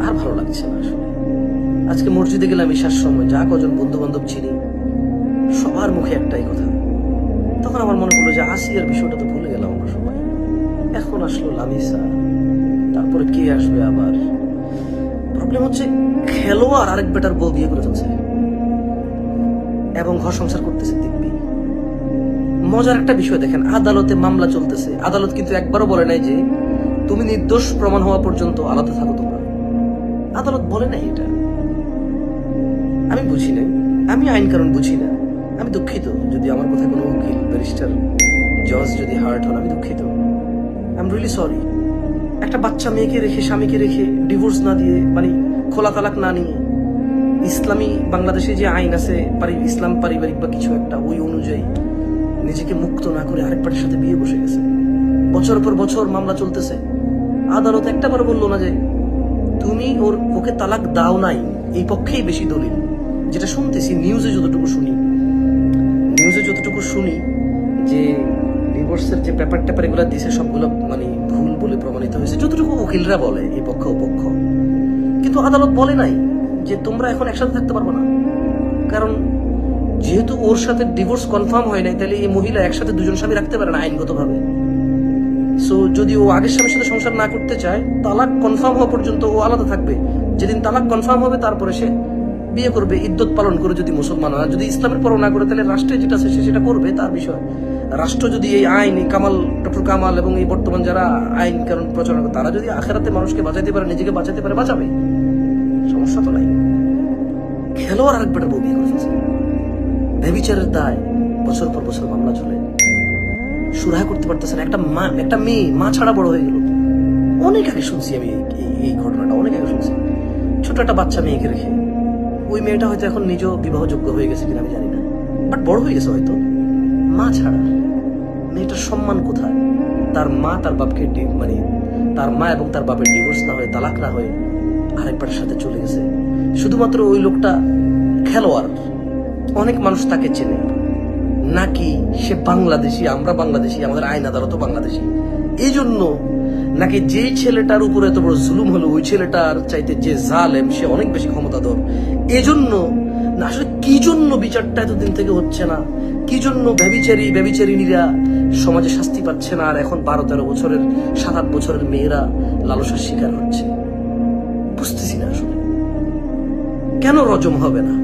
আর ভালো লাগছে না আসলে। আজকে মসজিদে গেলাম ঈশার সময়, যা কজন বন্ধু বান্ধব চিনি সবার মুখে একটাই কথা। তখন আমার মনে পড়লো যে আসিয়ার বিষয়টা তো ভুলে গেলাম আমরা সবাই। এখন আসলো লামিসা, তারপরে কে আসবে আবার। প্রবলেম হচ্ছে খেলোয়াড় আরেক বেটার বউ বিয়ে করে ফেলছে এবং ঘর সংসার করতেছে দিব্যি। মজার একটা বিষয় দেখেন, আদালতে মামলা চলতেছে, আদালত কিন্তু একবারও বলে নাই যে তুমি নির্দোষ প্রমাণ হওয়া পর্যন্ত আলাদা থাকো তোমরা। আদালত বলে নাই এটা। আমি বুঝি নাই, আমি আইন কারণ বুঝি না। আমি দুঃখিত যদি আমার কথায় কোনো উকিল ব্যারিস্টার জজ যদি হার্ট হন, আমি দুঃখিত। I am really sorry. একটা বাচ্চা মেয়েকে রেখে, স্বামীকে রেখে, ডিভোর্স না দিয়ে, মানে খোলা তালাক না নিয়ে, ইসলামী বাংলাদেশে যে আইন আছে ইসলাম পারিবারিক বা কিছু একটা, ওই অনুযায়ী নিজেকে মুক্ত না করে আরেকবারের সাথে বিয়ে বসে গেছে। বছর পর বছর মামলা চলতেছে, আদালত একটাবার বললো না যে তুমি ওকে তালাক দাও নাই। এই পক্ষেই বেশি দলিল, যেটা শুনতেছি নিউজে যতটুকু শুনি যে ডিভোর্সের যে পেপার টেপার এগুলো দিছে সবগুলো মানে ভুল বলে প্রমাণিত হয়েছে, যতটুকু উকিলরা বলে এই পক্ষ পক্ষ। কিন্তু আদালত বলে নাই যে তোমরা এখন একসাথে থাকতে পারবে না, কারণ যেহেতু ওর সাথে ডিভোর্স কনফার্ম হয় নাই, তাহলে এই মহিলা একসাথে দুজন স্বামী রাখতে পারে না আইনগতভাবে। সো যদি ও আগের স্বামীর সাথে সংসার না করতে চায়, তালাক কনফার্ম হওয়া পর্যন্ত ও আলাদা থাকবে। যেদিন তালাক কনফার্ম হবে তারপরে সে বিয়ে করবে, ইদ্যত পালন করে, যদি মুসলমান হয়। যদি ইসলামের পরও না করে তাহলে রাষ্ট্রে যেটা আছে সে সেটা করবে, তার বিষয়। রাষ্ট্র যদি এই আইন, ডক্টর কামাল এবং এই বর্তমান যারা আইন কারণ প্রচারণা করে, তারা যদি আখেরাতে মানুষকে বাঁচাইতে পারে, নিজেকে বাঁচাতে পারে, বাঁচাবে, সমস্যা তো নাই। খেলোয়াড় আরেক বেটার বউ বিয়ে করে ফেলছে, ব্যভিচারের দায়, বছর পর বছর মামলা চলে, সুরাহা করতে পারতেছে না। একটা মেয়ে মা ছাড়া বড় হয়ে গেল। অনেক আগে শুনছি আমি এই ঘটনাটা, অনেক আগে শুনছি। ছোট একটা বাচ্চা মেয়েকে রেখে, ওই মেয়েটা হয়তো এখন নিজেও বিবাহযোগ্য হয়ে গেছে কিনা আমি জানি না, বাট বড় হয়ে গেছে হয়তো। মা ছাড়া মেয়েটার সম্মান কোথায়? তার মা তার বাপকে মানে তার মা এবং তার বাপের ডিভোর্স না হয়ে, তালাক না হয়ে আরেকবার সাথে চলে গেছে। শুধুমাত্র ওই লোকটা খেলোয়াড়, অনেক মানুষ তাকে চেনে নাকি সে বাংলাদেশি, আমরা বাংলাদেশি, আমাদের আইন আদালতও বাংলাদেশি, এই জন্য নাকি যেই ছেলেটার উপরে এত বড় জুলুম হলো ওই ছেলেটার চাইতে যে জালেম সে অনেক বেশি ক্ষমতাধর, এজন্য না। আসলে কি জন্য বিচারটা এতদিন থেকে হচ্ছে না? কি জন্য ব্যভিচারিণীরা সমাজে শাস্তি পাচ্ছে না, আর এখন 12-13 বছরের, 7-8 বছরের মেয়েরা লালসার শিকার হচ্ছে? বুঝতেছি না আসলে কেন রজম হবে না।